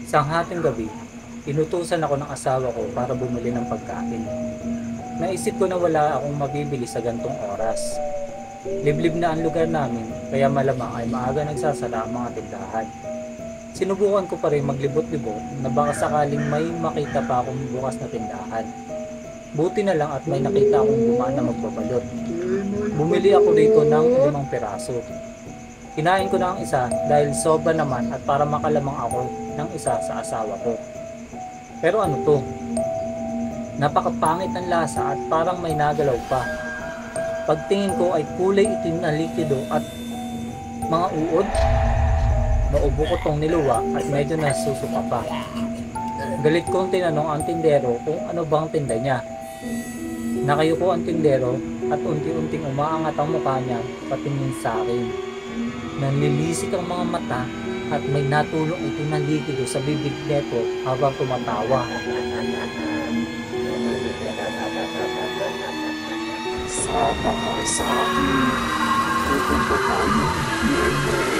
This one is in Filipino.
Isang hating gabi, inutusan ako ng asawa ko para bumili ng pagkain. Naisip ko na wala akong mabibili sa gantong oras. Liblib na ang lugar namin, kaya malamang ay maaga nagsasara ang mga tindahan. Sinubukan ko pa rin maglibot-libot na baka sakaling may makita pa akong bukas na tindahan. Buti na lang at may nakita akong dumaan na magbabalot. Bumili ako dito ng 5 piraso. Kinain ko na ang isa dahil sobra naman at para makalamang ako ng isa sa asawa ko. Pero ano to? Napakapangit ng lasa at parang may nagalaw pa. Pagtingin ko ay kulay itim na likido at mga uod. Naubo ko tong niluwa at medyo nasusuka pa. Galit kong tinanong ang tindero kung ano bang tinda niya. Nakayuko ang tindero at unti-unting umaangat ang mukha niya patingin sa akin. Nanlilisik ang mga mata at may natulong itim na likido sa bibig nito habang tumatawa. Sama ka sa akin. Pupunta tayo.